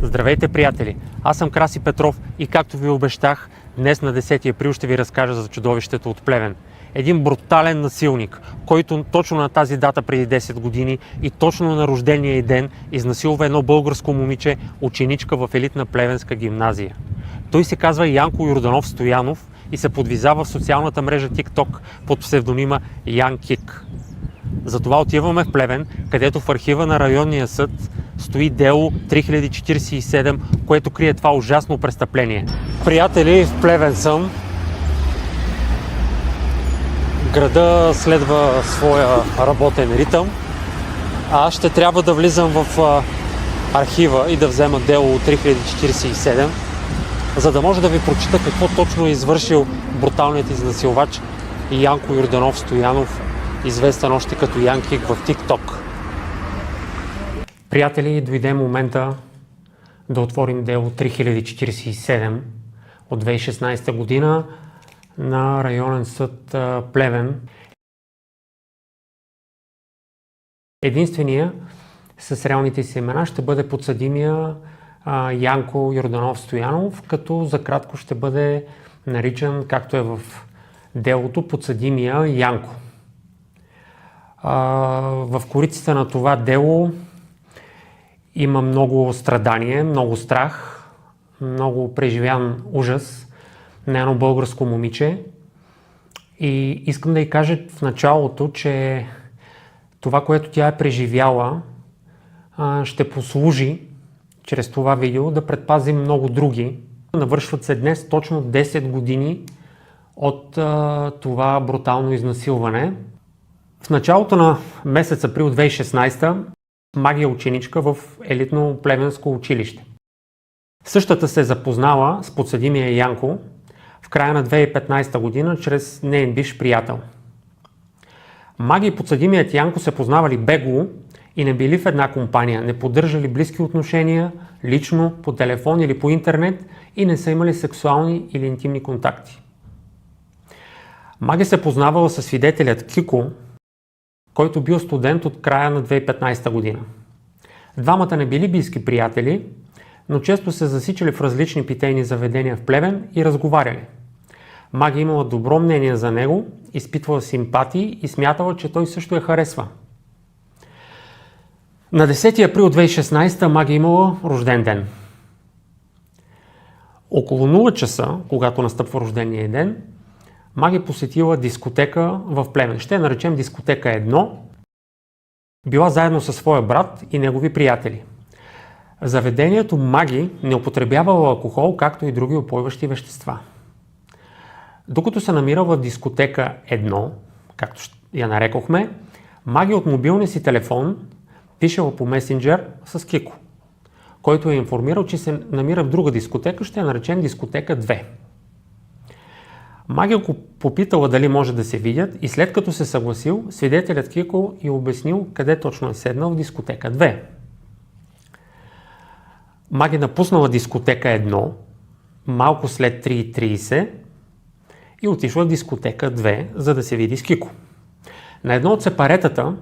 Здравейте, приятели! Аз съм Краси Петров и както ви обещах, днес на 10 април ще ви разкажа за чудовището от Плевен. Един брутален насилник, който точно на тази дата преди 10 години и точно на рождения й ден изнасилва едно българско момиче, ученичка в елитна плевенска гимназия. Той се казва Янко Йорданов Стоянов и се подвизава в социалната мрежа TikTok под псевдонима Ян Кик. Затова отиваме в Плевен, където в архива на районния съд стои дело 3047, което крие това ужасно престъпление. Приятели, в Плевен съм. Града следва своя работен ритъм. Аз ще трябва да влизам в архива и да взема дело 3047, за да може да ви прочита какво точно е извършил бруталният изнасилвач Янко Йорданов Стоянов, известен още като Ян Кик в TikTok. Приятели, дойде момента да отворим дело 3047 от 2016 година на районен съд Плевен. Единствения с реалните си имена ще бъде подсъдимия Янко Йорданов Стоянов, като за кратко ще бъде наричан, както е в делото, подсъдимия Янко. В корицата на това дело има много страдание, много страх, много преживян ужас на едно българско момиче. И искам да й кажа в началото, че това, което тя е преживяла, ще послужи чрез това видео да предпази много други. Навършват се днес точно 10 години от това брутално изнасилване. В началото на месец април 2016 Маги е ученичка в елитно плевенско училище. Същата се запознала с подсъдимия Янко в края на 2015 година чрез неин бивш приятел. Маги и подсъдимият Янко се познавали бегло и не били в една компания, не поддържали близки отношения лично, по телефон или по интернет и не са имали сексуални или интимни контакти. Маги се познавала със свидетелят Кико, който бил студент от края на 2015 година. Двамата не били близки приятели, но често се засичали в различни питейни заведения в Плевен и разговаряли. Маги имала добро мнение за него, изпитвала симпатии и смятала, че той също я харесва. На 10 април 2016 Маги имала рожден ден. Около 0 часа, когато настъпва рождения ден, Маги посетила дискотека в Плевен. Ще я наречем дискотека 1. Била заедно със своя брат и негови приятели. В заведението Маги не употребявала алкохол, както и други упойващи вещества. Докато се намирала в дискотека 1, както я нарекохме, Маги от мобилния си телефон пишела по месенджер с Кико, който е информирал, че се намира в друга дискотека, ще я наречем дискотека 2. Маги го попитала дали може да се видят и след като се съгласил, свидетелят Кико й обяснил къде точно е седнал в дискотека 2. Маги напуснала дискотека 1 малко след 3:30 и отишла в дискотека 2, за да се види с Кико. На едно от сепаретата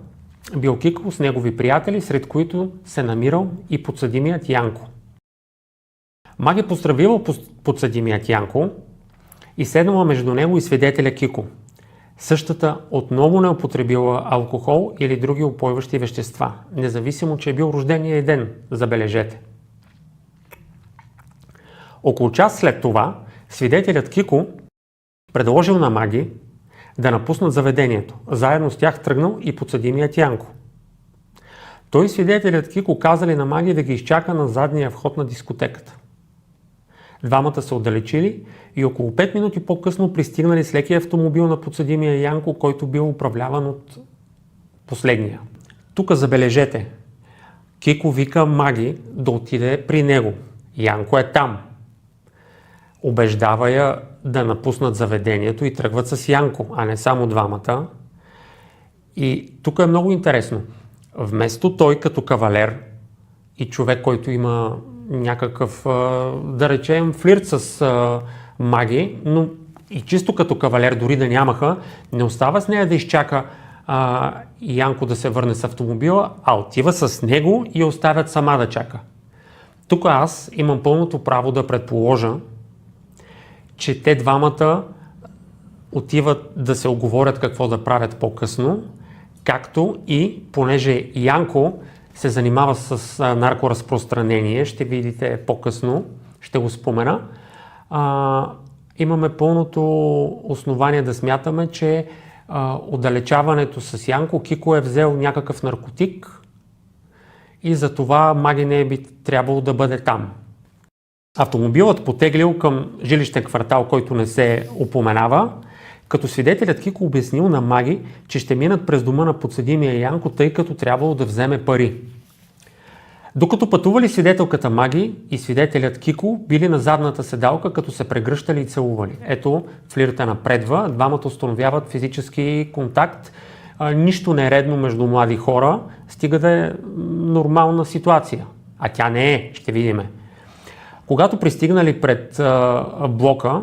бил Кико с негови приятели, сред които се намирал и подсъдимият Янко. Маги поздравила подсъдимият Янко и седнала между него и свидетеля Кико. Същата отново не употребила алкохол или други упойващи вещества, независимо, че е бил рождения ден, забележете. Около час след това, свидетелят Кико предложил на Маги да напуснат заведението. Заедно с тях тръгнал и подсъдимият Янко. Той и свидетелят Кико казали на Маги да ги изчака на задния вход на дискотеката. Двамата се отдалечили и около 5 минути по-късно пристигнали с лекия автомобил на подсъдимия Янко, който бил управляван от последния. Тук забележете, Кико вика Маги да отиде при него. Янко е там. Убеждава я да напуснат заведението и тръгват с Янко, а не само двамата. И тук е много интересно. Вместо той като кавалер и човек, който има някакъв, да речем, флирт с Маги, но и чисто като кавалер, дори да нямаха, не остава с нея да изчака Янко да се върне с автомобила, а отива с него и оставят сама да чака. Тук аз имам пълното право да предположа, че те двамата отиват да се оговорят какво да правят по-късно, както и понеже Янко се занимава с наркоразпространение, ще видите по-късно, ще го спомена, имаме пълното основание да смятаме, че отдалечаването с Янко, Кико е взел някакъв наркотик и затова Маги не би трябвало да бъде там. Автомобилът потеглил към жилищен квартал, който не се упоменава, като свидетелят Кико обяснил на Маги, че ще минат през дома на подсъдимия Янко, тъй като трябвало да вземе пари. Докато пътували свидетелката Маги и свидетелят Кико били на задната седалка, като се прегръщали и целували. Ето, флирта напредва, двамата установяват физически контакт, нищо нередно между млади хора, стига да е нормална ситуация. А тя не е, ще видиме. Когато пристигнали пред блока,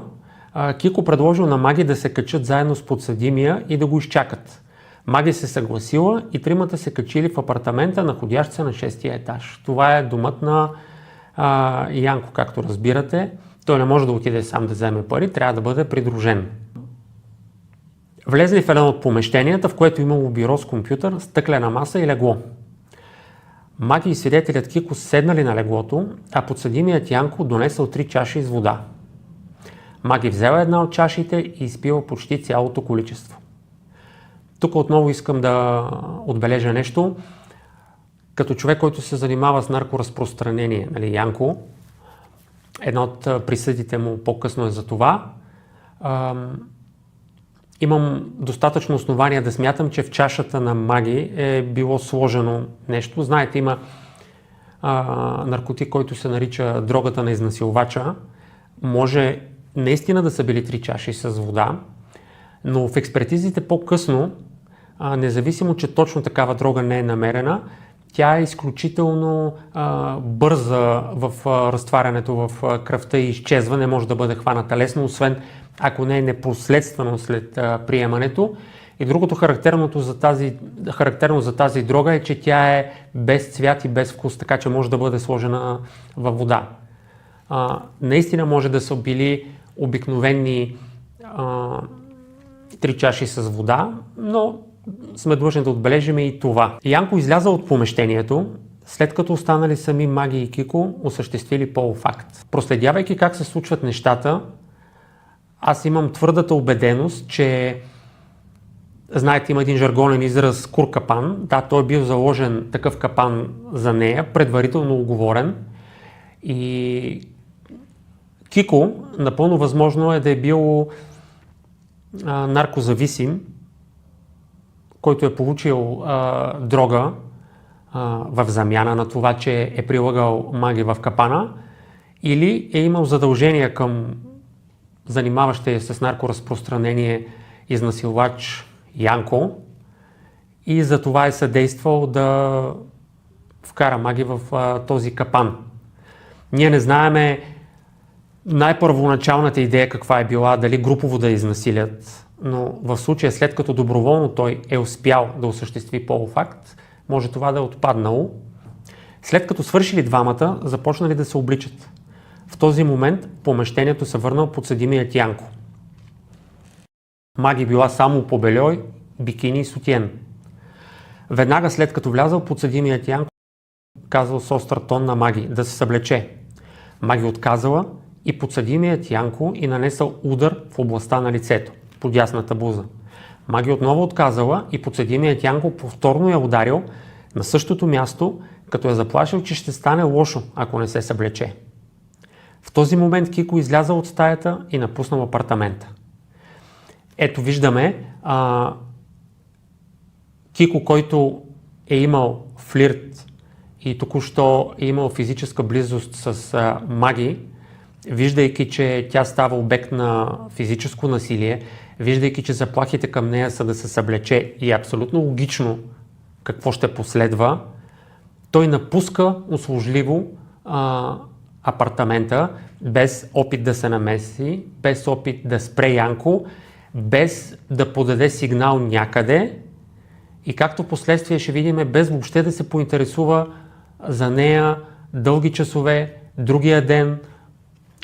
Кико предложил на Маги да се качат заедно с подсъдимия и да го изчакат. Маги се съгласила и тримата се качили в апартамента, находящ се на 6-тия етаж. Това е домът на Янко, както разбирате. Той не може да отиде сам да вземе пари, трябва да бъде придружен. Влезли в едно от помещенията, в което имало бюро с компютър, стъклена маса и легло. Маги и свидетелят Кико седнали на леглото, а подсъдимият Янко донесъл 3 чаши с вода. Маги взела една от чашите и изпила почти цялото количество. Тук отново искам да отбележа нещо. Като човек, който се занимава с наркоразпространение, нали, Янко, една от присъдите му по-късно е за това, имам достатъчно основание да смятам, че в чашата на Маги е било сложено нещо. Знаете, има наркотик, който се нарича дрогата на изнасилвача. Може наистина да са били 3 чаши с вода, но в експертизите по-късно, независимо, че точно такава дрога не е намерена, тя е изключително бърза в разтварянето в кръвта и изчезва, не може да бъде хваната лесно, освен ако не е непоследствено след приемането. И другото характерно за тази дрога е, че тя е без цвят и без вкус, така че може да бъде сложена във вода. Наистина може да са били обикновени 3 чаши с вода, но сме длъжни да отбележим и това. Янко изляза от помещението, след като останали сами Маги и Кико осъществили полов акт. Проследявайки как се случват нещата, аз имам твърдата убеденост, че знаете, има един жаргонен израз кур-капан. Да, той е бил заложен такъв капан за нея, предварително уговорен. И Кико напълно възможно е да е бил наркозависим, който е получил дрога в замяна на това, че е прилагал Маги в капана, или е имал задължения към занимаващия с наркоразпространение изнасилвач Янко и за това е съдействал да вкара Маги в този капан. Ние не знаеме най-първоначалната идея каква е била, дали групово да изнасилят, но в случая след като доброволно той е успял да осъществи полов акт, може това да е отпаднало. След като свършили двамата, започнали да се обличат. В този момент помещението се върнал подсъдимият Янко. Маги била само по бельой, бикини и сутиен. Веднага след като влязал подсъдимият Янко, казал с остър тон на Маги да се съблече. Маги отказала и подсъдимият Янко и нанесъл удар в областта на лицето, по дясната буза. Маги отново отказала и подсъдимият Янко повторно я ударил на същото място, като е заплашил, че ще стане лошо, ако не се съблече. В този момент Кико изляза от стаята и напуснал апартамента. Ето виждаме Кико, който е имал флирт и току-що е имал физическа близост с Маги, виждайки, че тя става обект на физическо насилие, виждайки, че заплахите към нея са да се съблече и е абсолютно логично какво ще последва, той напуска услужливо апартамента, без опит да се намеси, без опит да спре Янко, без да подаде сигнал някъде и както последствие ще видим, без въобще да се поинтересува за нея дълги часове, другия ден.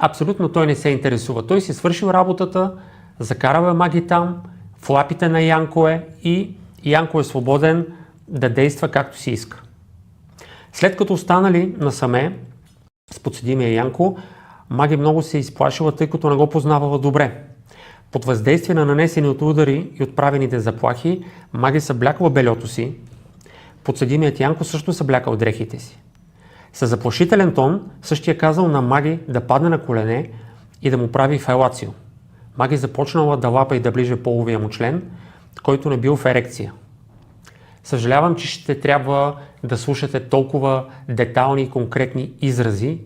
Абсолютно той не се интересува. Той си свършил работата, закарал е Маги там, в лапите на Янко е и Янко е свободен да действа както си иска. След като останали насаме с подсъдимия Янко, Маги много се изплашила, тъй като не го познавала добре. Под въздействие на нанесени от удари и отправените заплахи, Маги съблякла бельото си. Подсъдимият Янко също съблякал дрехите си. Със заплашителен тон същия казал на Маги да падне на колене и да му прави фелацио. Маги започнала да лапа и да ближе половия му член, който не бил в ерекция. Съжалявам, че ще трябва да слушате толкова детални и конкретни изрази,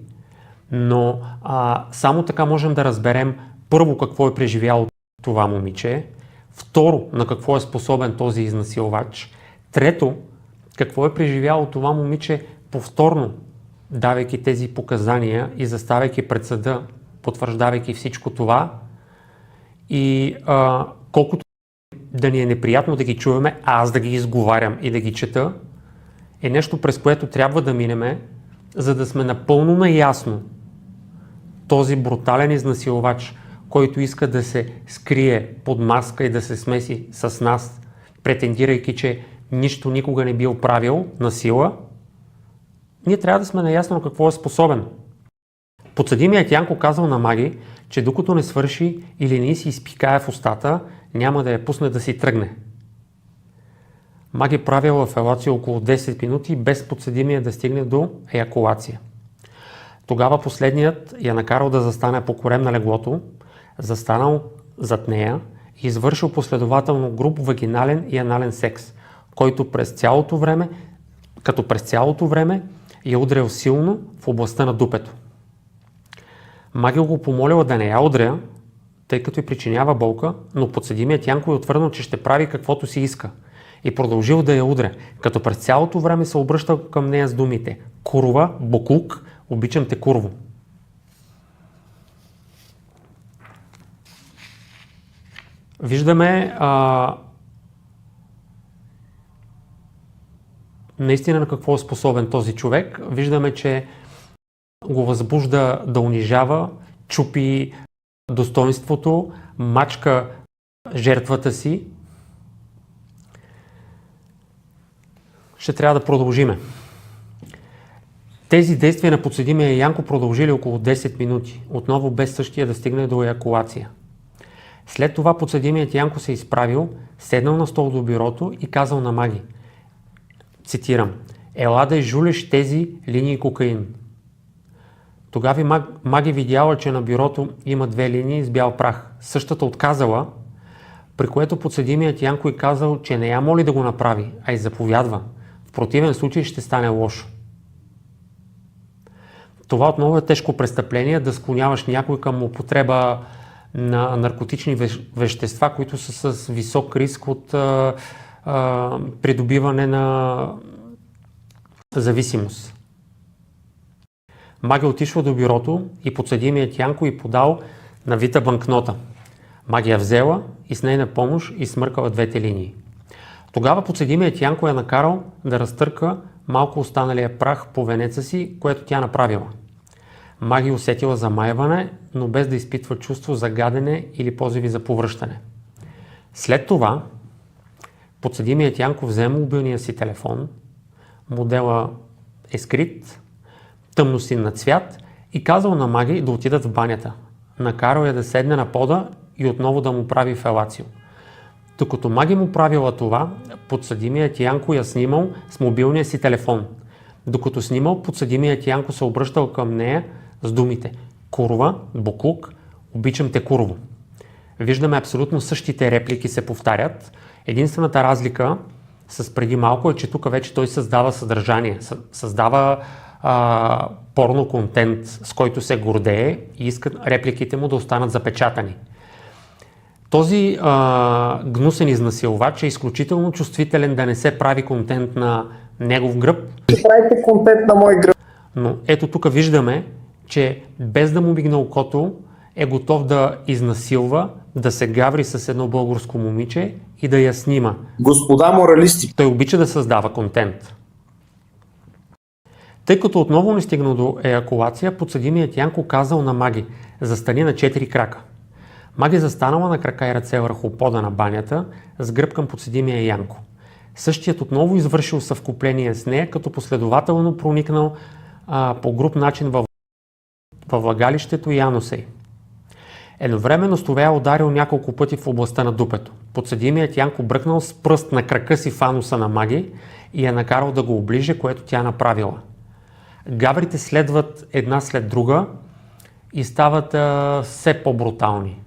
но само така можем да разберем първо какво е преживяло това момиче, второ на какво е способен този изнасилвач, трето какво е преживяло това момиче повторно, давайки тези показания и заставайки пред съда, потвърждавайки всичко това и колкото да ни е неприятно да ги чуваме, а аз да ги изговарям и да ги чета, е нещо, през което трябва да минеме, за да сме напълно наясно този брутален изнасилвач, който иска да се скрие под маска и да се смеси с нас, претендирайки, че нищо никога не бил правил на сила, ние трябва да сме наясно какво е способен. Подсъдимият Янко казал на Маги, че докато не свърши или не си изпикае в устата, няма да я пусне да си тръгне. Маги правила фелация около 10 минути, без подсъдимия да стигне до еякулация. Тогава последният я накарал да застане по корем на леглото, застанал зад нея и извършил последователно груб вагинален и анален секс, който през цялото време я удрял силно в областта на дупето. Маги го помолила да не я удря, тъй като й причинява болка, но подсъдимият Янко е отвърнал, че ще прави каквото си иска и продължил да я удря, като през цялото време се обръщал към нея с думите: "Курва, боклук, обичам те, курво." Виждаме наистина на какво е способен този човек. Виждаме, че го възбужда да унижава, чупи достоинството, мачка жертвата си. Ще трябва да продължиме. Тези действия на подсъдимия Янко продължили около 10 минути, отново без същия да стигне до еякулация. След това подсъдимият Янко се изправил, седнал на стол до бюрото и казал на Маги, цитирам: "Ела да изжулиш тези линии кокаин." Тогава Маги видяла, че на бюрото има 2 линии с бял прах. Същата отказала, при което подсъдимият Янко й казал, че не я моли да го направи, а и заповядва. В противен случай ще стане лошо. Това отново е тежко престъпление, да склоняваш някой към употреба на наркотични вещества, които са с висок риск от придобиване на зависимост. Маги отишла до бюрото и подсъдимият Янко й подал навита банкнота. Маги я взела и с нейна помощ изсмъркала 2 линии. Тогава подсъдимият Янко я накарал да разтърка малко останалия прах по венеца си, което тя направила. Маги усетила замайване, но без да изпитва чувство за гадене или позиви за повръщане. След това подсъдимият Янко взе мобилния си телефон, модела е скрит, тъмносин на цвят, и казал на Маги да отидат в банята. Накарал я да седне на пода и отново да му прави фелацио. Докато Маги му правила това, подсъдимият Янко я снимал с мобилния си телефон. Докато снимал, подсъдимият Янко се обръщал към нея с думите: "Курва, боклук, обичам те, курво." Виждаме абсолютно същите реплики се повтарят. Единствената разлика с преди малко е, че тук вече той създава съдържание, създава порно контент, с който се гордее и иска репликите му да останат запечатани. Този гнусен изнасилвач е изключително чувствителен да не се прави контент на негов гръб. Правите контент на мой гръб. Но ето тук виждаме, че без да му мигне окото, е готов да изнасилва, да се гаври с едно българско момиче и да я снима. Господа моралисти. Той обича да създава контент. Тъй като отново не стигнал до еякулация, подсъдимият Янко казал на Маги: застани на 4 крака. Маги застанала на крака и ръце върху пода на банята, с гръб към подсъдимия Янко. Същият отново извършил съвкупление с нея, като последователно проникнал по груб начин във влагалището и ануса й. Едновременно с това ударил няколко пъти в областта на дупето. Подсъдимият Янко бръкнал с пръст на крака си в ануса на Маги и я накарал да го оближе, което тя направила. Гаврите следват една след друга и стават все по-брутални.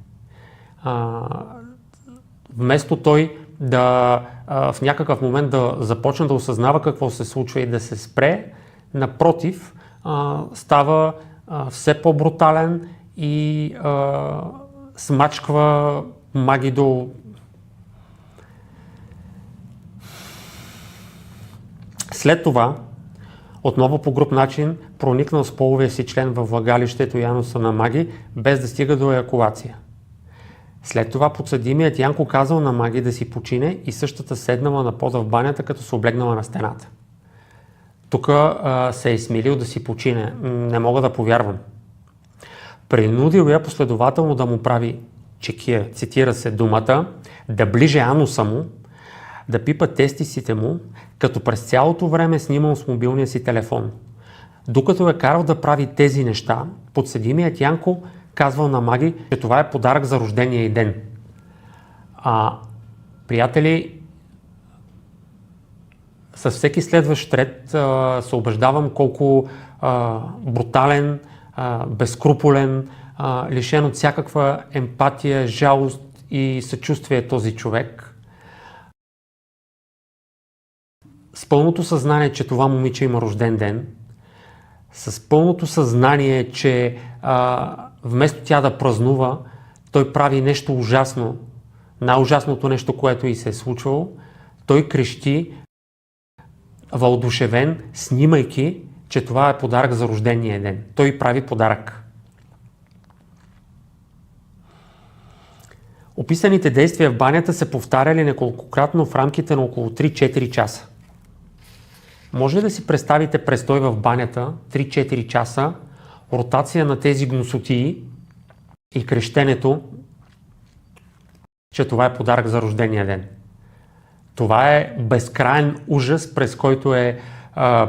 Вместо той да в някакъв момент да започне да осъзнава какво се случва и да се спре, напротив, става все по-брутален и смачква Маги до... След това, отново по груб начин, проникнал с половия си член във влагалището и ануса на Маги, без да стига до еякулация. След това подсъдимият Янко казал на Маги да си почине и същата седнала на пода в банята, като се облегнала на стената. Тук се е смилил да си почине. Не мога да повярвам. Принудил я последователно да му прави чекия, цитира се думата, да ближе ануса му, да пипа тестисите му, като през цялото време снимал с мобилния си телефон. Докато е карал да прави тези неща, подсъдимият Янко казвал на Маги, че това е подарък за рождения й ден. Приятели, с всеки следващ ред се убеждавам колко брутален, безкрупулен, лишен от всякаква емпатия, жалост и съчувствие е този човек. С пълното съзнание, че това момиче има рожден ден, с пълното съзнание, че вместо тя да празнува, той прави нещо ужасно, най-ужасното нещо, което и се е случвало, той крещи въодушевен, снимайки, че това е подарък за рождения ден. Той прави подарък. Описаните действия в банята се повтаряли неколкократно в рамките на около 3-4 часа. Може ли да си представите престой в банята 3-4 часа, ротация на тези гносотии и крещенето, че това е подарък за рождения ден? Това е безкрайен ужас, през който е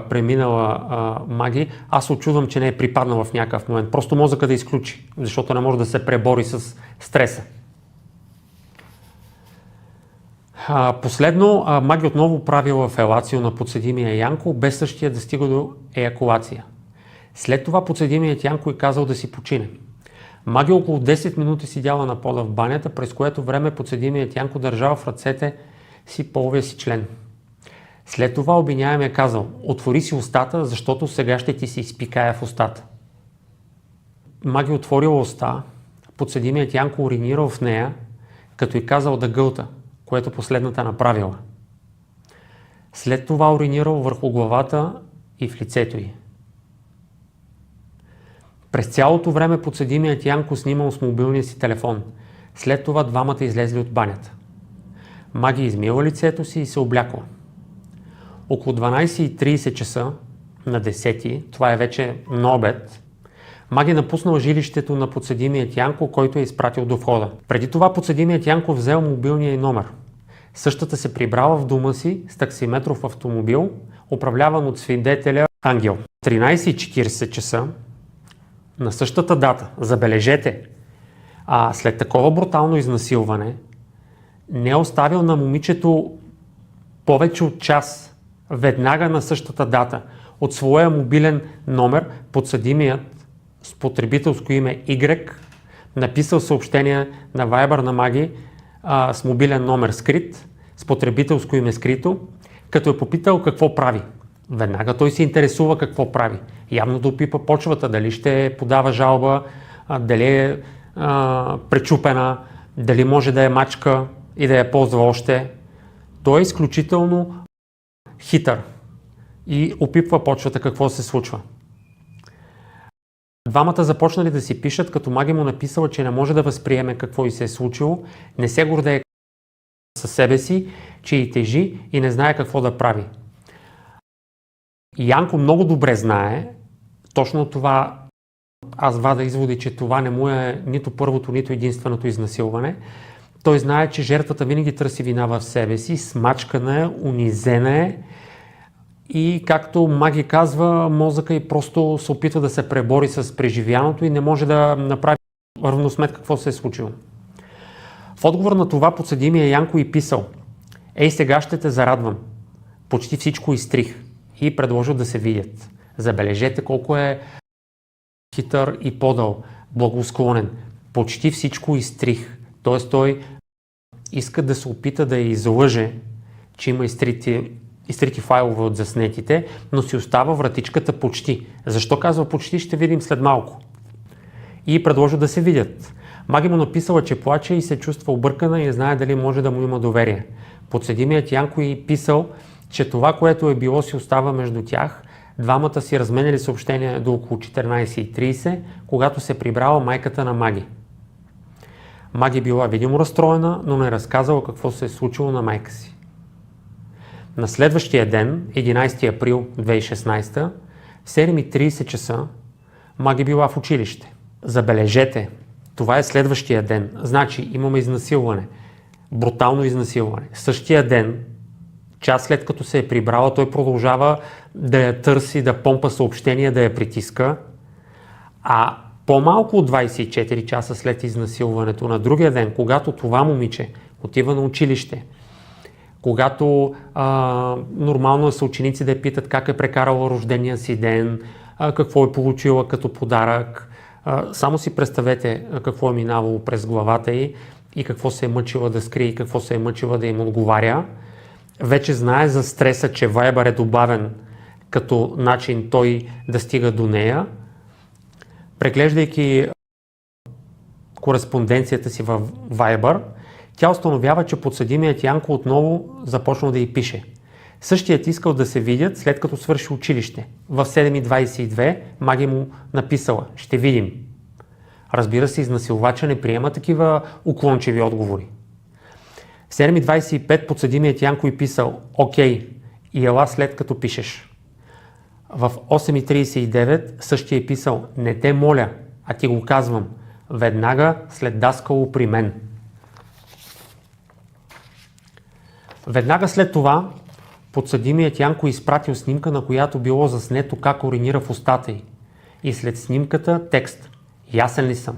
преминала Маги. Аз се очудвам, че не е припаднала в някакъв момент. Просто мозъка да изключи, защото не може да се пребори с стреса. Последно, Маги отново правила фелацио на подсъдимия Янко, без същия да стига до еякулация. След това подсъдимият Янко е казал да си почине. Маги около 10 минути сидяла на пода в банята, през което време подсъдимият Янко държал в ръцете си половия си член. След това обвиняем е казал: отвори си устата, защото сега ще ти се изпикая в устата. Маги отворила уста, подсъдимият Янко уринирал в нея, като й казал да гълта, което последната направила. След това уринирал върху главата и в лицето й. През цялото време подсъдимият Янко снимал с мобилния си телефон. След това двамата излезли от банята. Маги измила лицето си и се облякла. Около 12:30 часа на 10, това е вече на обед, Маги напуснал жилището на подсъдимият Янко, който е изпратил до входа. Преди това подсъдимият Янко взел мобилния й номер. Същата се прибрала в дома си с таксиметров автомобил, управляван от свидетеля Ангел. 13:40 часа на същата дата, забележете, след такова брутално изнасилване, не е оставил на момичето повече от час, веднага на същата дата, от своя мобилен номер, подсъдимият с потребителско име Y написал съобщение на Viber на Маги с мобилен номер скрит, с потребителско име скрито, като е попитал какво прави. Веднага той се интересува какво прави. Явно да опипа почвата, дали ще подава жалба, дали е пречупена, дали може да е мачка и да я ползва още. Той е изключително хитър и опипва почвата какво се случва. Двамата започнали да си пишат, като Маги му написала, че не може да възприеме какво и се е случило, не се гордее със себе си, че й тежи и не знае какво да прави. Янко много добре знае точно това. Аз вада изводи, че това не му е нито първото, нито единственото изнасилване. Той знае, че жертвата винаги търси вина в себе си, смачкана е, унизена е и, както Маги казва, мозъка и просто се опитва да се пребори с преживяното и не може да направи равносметка какво се е случило. В отговор на това подсъдимия Янко и писал: "Ей, сега ще те зарадвам. Почти всичко изтрих", и предложил да се видят. Забележете колко е хитър и подъл, благосклонен. Почти всичко изтрих. Т.е. той иска да се опита да я излъже, че има изтрити файлове от заснетите, но си остава вратичката почти. Защо казва почти, ще видим след малко. И предложил да се видят. Маги му написала, че плаче и се чувства объркана и не знае дали може да му има доверие. Подсъдимият Янко и писал, че това, което е било, си остава между тях. Двамата си разменяли съобщения до около 14:30, когато се прибрала майката на Маги. Маги била видимо разстроена, но не разказала какво се е случило на майка си. На следващия ден, 11 април 2016, в 7:30 часа, Маги била в училище. Забележете, това е следващия ден. Значи имаме изнасилване, брутално изнасилване. Същия ден, час след като се е прибрала, той продължава да я търси, да помпа съобщения, да я притиска. А по-малко от 24 часа след изнасилването, на другия ден, когато това момиче отива на училище, когато нормално е съученици да я питат как е прекарала рождения си ден, какво е получила като подарък, само си представете какво е минавало през главата й и какво се е мъчила да скрие и какво се е мъчила да им отговаря. Вече знае за стреса, че Viber е добавен като начин той да стига до нея. Преглеждайки кореспонденцията си в Viber, тя установява, че подсъдимият Янко отново започнал да й пише. Същият искал да се видят, след като свърши училище. В 7:22 Маги му написала: "Ще видим." Разбира се, изнасилвача не приема такива уклончиви отговори. В 7:25 подсъдимият Янко й писал: "Окей, и ела след като пишеш." В 8:39 същия е писал: "Не те моля, а ти го казвам. Веднага след даскало при мен." Веднага след това подсъдимият Янко изпратил снимка, на която било заснето как уринира в устата й. И след снимката текст: "Ясен ли съм?"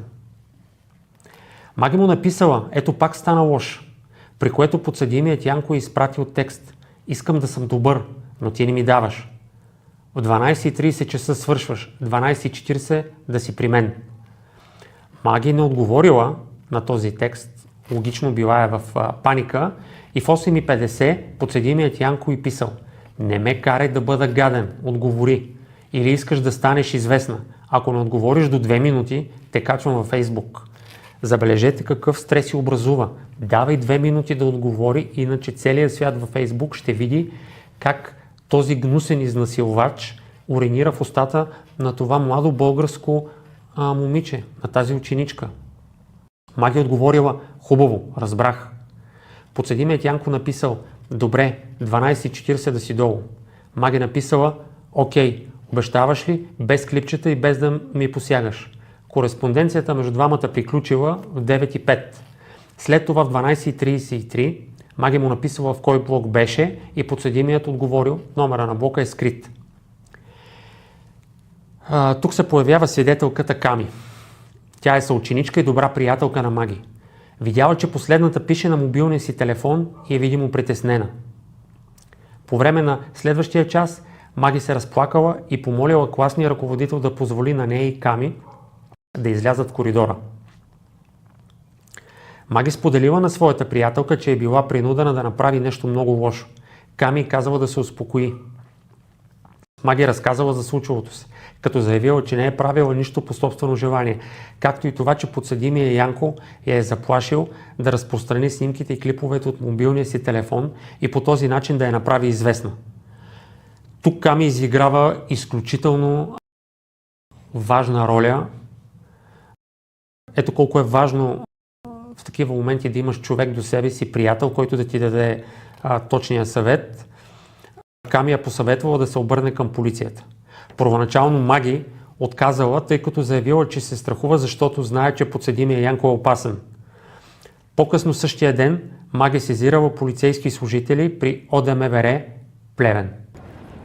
Маги му написала: "Ето пак стана лош." При което подсъдимият Янко изпратил текст: "Искам да съм добър, но ти не ми даваш. В 12:30 часа свършваш, 12:40 да си при мен." Маги не отговорила на този текст, логично била е в паника, и в 8:50 подсъдимият Янко й писал: "Не ме карай да бъда гаден, отговори. Или искаш да станеш известна. Ако не отговориш до 2 минути, те качвам във Фейсбук." Забележете какъв стрес си образува. Давай 2 минути да отговори, иначе целият свят във Фейсбук ще види как този гнусен изнасилвач уринира в устата на това младо българско момиче, на тази ученичка. Маги отговорила: "Хубаво, разбрах." Подсъдимият Янко написал: "Добре, 12:40 да си долу." Маги написала: "Окей, обещаваш ли без клипчета и без да ми посягаш?" Кореспонденцията между двамата приключила в 9:05. След това в 12:33 Маги му написала в кой блок беше и подсъдимият отговорил: "Номера на блока е скрит." Тук се появява свидетелката Ками. Тя е съученичка и добра приятелка на Маги. Видяла, че последната пише на мобилния си телефон и е видимо притеснена. По време на следващия час Маги се разплакала и помолила класния ръководител да позволи на нея и Ками да излязат в коридора. Маги споделила на своята приятелка, че е била принудена да направи нещо много лошо. Ками казала да се успокои. Маги разказала за случилото се, като заявила, че не е правила нищо по собствено желание, както и това, че подсъдимия Янко я е заплашил да разпространи снимките и клиповете от мобилния си телефон и по този начин да я направи известна. Тук Ками изиграва изключително важна роля. Ето колко е важно в такива моменти да имаш човек до себе си, приятел, който да ти даде точния съвет. Ками я посъветвала да се обърне към полицията. Първоначално Маги отказала, тъй като заявила, че се страхува, защото знае, че подсъдимия Янко е опасен. По-късно същия ден Маги сезирала полицейски служители при ОДМВР Плевен.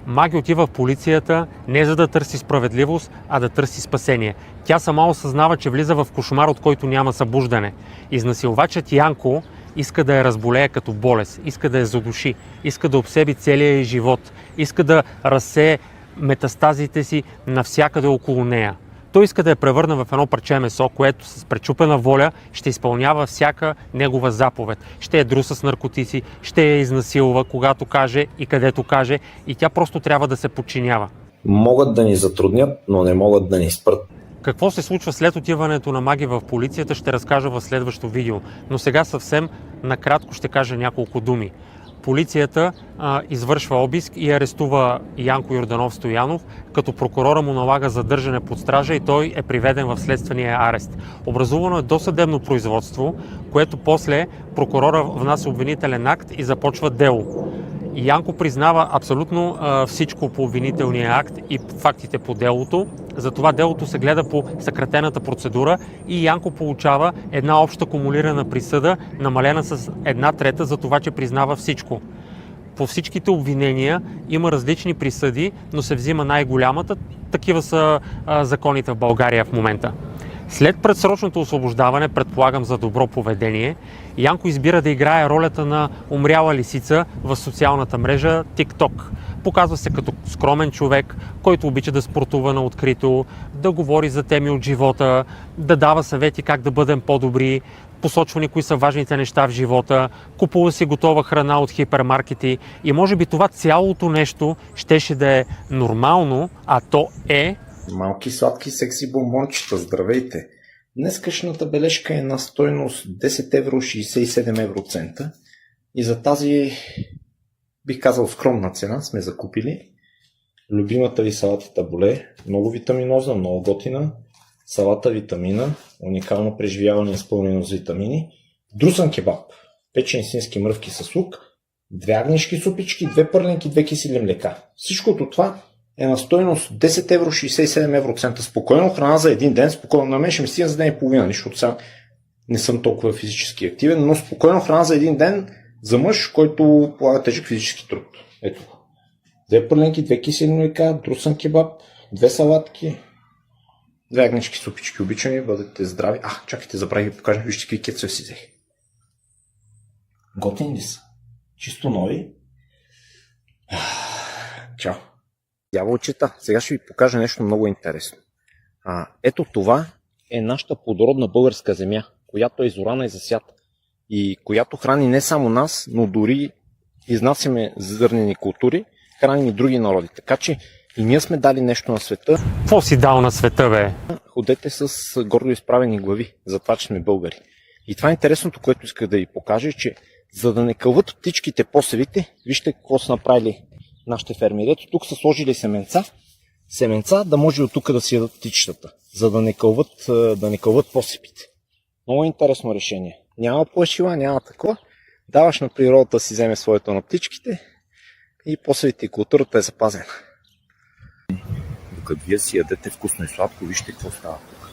Маги отива в полицията не за да търси справедливост, а да търси спасение. Тя сама осъзнава, че влиза в кошмар, от който няма събуждане. Изнасилвачът Янко иска да я разболее като болест, иска да я задуши, иска да обсеби целия й живот, иска да разсее метастазите си навсякъде около нея. Той иска да я превърне в едно парче месо, което с пречупена воля ще изпълнява всяка негова заповед. Ще я друса с наркотици, ще я изнасилва, когато каже и където каже, и тя просто трябва да се подчинява. Могат да ни затруднят, но не могат да ни спрат. Какво се случва след отиването на Маги в полицията, ще разкажа в следващото видео. Но сега съвсем накратко ще кажа няколко думи. Полицията извършва обиск и арестува Янко Йорданов Стоянов, като прокурора му налага задържане под стража и той е приведен в следствения арест. Образувано е досъдебно производство, което после прокурора внася обвинителен акт и започва дело. Янко признава абсолютно всичко по обвинителния акт и фактите по делото. Затова делото се гледа по съкратената процедура и Янко получава една обща кумулирана присъда, намалена с 1/3 за това, че признава всичко. По всичките обвинения има различни присъди, но се взима най-голямата. Такива са законите в България в момента. След предсрочното освобождаване, предполагам за добро поведение, Янко избира да играе ролята на умряла лисица в социалната мрежа TikTok. Показва се като скромен човек, който обича да спортува на открито, да говори за теми от живота, да дава съвети как да бъдем по-добри, посочвани кои са важните неща в живота, купува си готова храна от хипермаркети и може би това цялото нещо щеше да е нормално, а то е... Малки сладки секси бомбончета, здравейте! Днескашната бележка е на стойност 10 евро 67 евроцента и за тази, бих казал, скромна цена сме закупили любимата ви салата табуле, много витаминозна, много готина, салата витамина, уникално преживяване изпълнено с витамини, друсан кебаб, печени свински мръвки с лук, 2 агнешки супички, 2 пърленки, 2 кисели млека. Всичкото това е на стойност 10 евро 67 евроцента. Спокойно храна за един ден, спокойно на мен ще ми стигна за ден и половина, защото сега не съм толкова физически активен, но спокойно храна за един ден за мъж, който полага тежък физически труд. Ето. 2 пърленки, 2 кисели млека, друсан кебаб, 2 салатки, 2 агнешки супички. Обичам ви, бъдете здрави. Чакайте, забравих да покажа, вижте какви кецове си взех. Готини ли са? Чисто нови. Чао. Дяволчета, сега ще ви покажа нещо много интересно. Ето това е нашата плодородна българска земя, която е изорана и засята. И която храни не само нас, но дори изнасяме зърнени култури, храним и други народи. Така че и ние сме дали нещо на света. Какво си дал на света, бе? Ходете с гордо изправени глави, за това, че сме българи. И това е интересното, което исках да ви покажа, че за да не кълват птичките посевите, вижте какво са направили нашите фермери. Ето тук са сложили семенца, да може от тук да си ядат птичетата, за да не кълват посепите. Много интересно решение. Няма плашила, няма такова. Даваш на природата си вземе своето на птичките и посевите и културата е запазена. Докато вие си ядете вкусно и сладко, вижте какво става тук.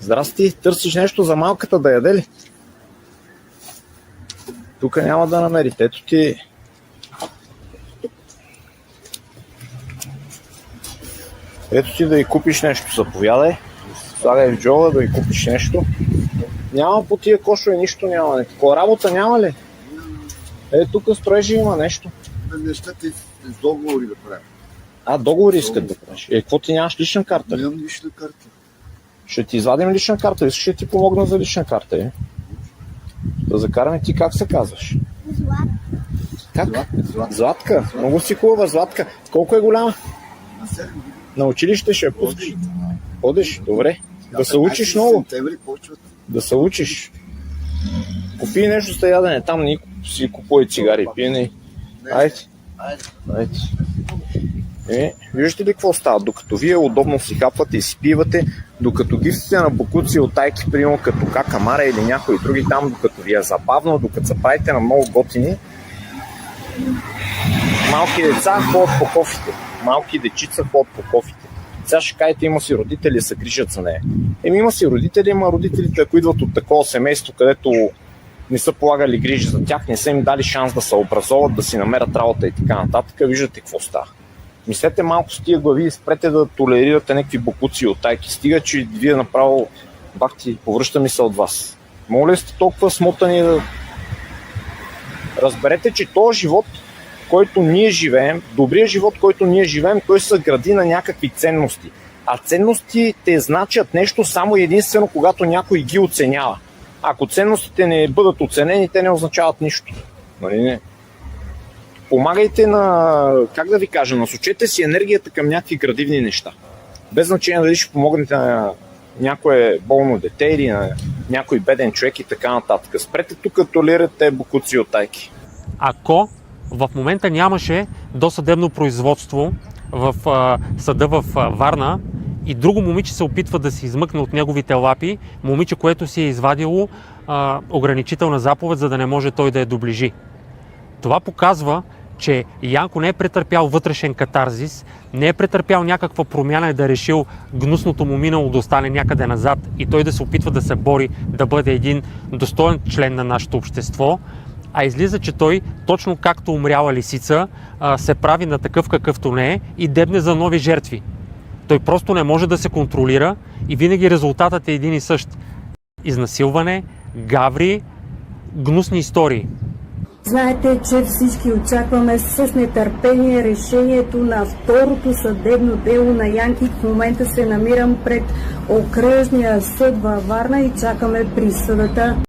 Здрасти, търсиш нещо за малката да яде ли? Тук няма да намерите. Ето ти... Ето ти да й купиш нещо. Заповядай. Слагай в джоба да й купиш нещо. Няма по тия кошове, нищо няма. Такова работа няма ли? Тук строежи има нещо. Нещата с договори да правим. Договори искат да правиш. Какво ти нямаш лична карта? Нямам лична карта. Ще ти извадим лична карта. Искаш да ти помогна за лична карта. Да закараме ти как се казваш? Как? Златка. Много си хубава Златка. Колко е голяма? На училище ще я пускаш. Ходиш? Добре. Да се учиш много. Да се учиш. Купи нещо с ядене. Там никой си купува цигари. Пиене. Айде. Виждате ли какво става? Докато вие удобно си хапвате и си пивате, докато гифтите на бокуци от тайки, примерно като Какамара или някои други там, докато ви е забавно, докато се правите на много готини, малки деца ходят по кофите. Малки дечица ходят по кофите. Сега ще кажете, има си родители, се грижат за нея. Има си родители, има родителите, ако идват от такова семейство, където не са полагали грижи за тях, не са им дали шанс да се образоват, да си намерят работа и така нататък. Виждате какво става. Мислете малко с тия глави и спрете да толерирате някакви бокуци от тайки. Стига, че вие направо бахти, повръща мисъл от вас. Моля ли сте толкова смотани да разберете, че този живот, който ние живеем, добрият живот, който ние живеем, той се гради на някакви ценности. А ценностите значат нещо само единствено, когато някой ги оценява. Ако ценностите не бъдат оценени, те не означават нищо. Нали не? Помагайте как да ви кажа, насочете си енергията към някакви градивни неща. Без значение дали ще помогнете на някое болно дете или на някой беден човек и така нататък. Спрете тук толерирате бокуци от тайки. Ако в момента нямаше досъдебно производство в съда в Варна и друго момиче се опитва да се измъкне от неговите лапи, момиче, което си е извадило ограничителна заповед, за да не може той да я доближи. Това показва, че Янко не е претърпял вътрешен катарзис, не е претърпял някаква промяна и да е решил гнусното му минало да остане някъде назад и той да се опитва да се бори да бъде един достоен член на нашето общество, а излиза, че той, точно както умряла лисица, се прави на такъв какъвто не е и дебне за нови жертви. Той просто не може да се контролира и винаги резултатът е един и същ. Изнасилване, гаври, гнусни истории. Знаете, че всички очакваме с нетърпение решението на второто съдебно дело на Янки. В момента се намирам пред окръжния съд във Варна и чакаме присъдата.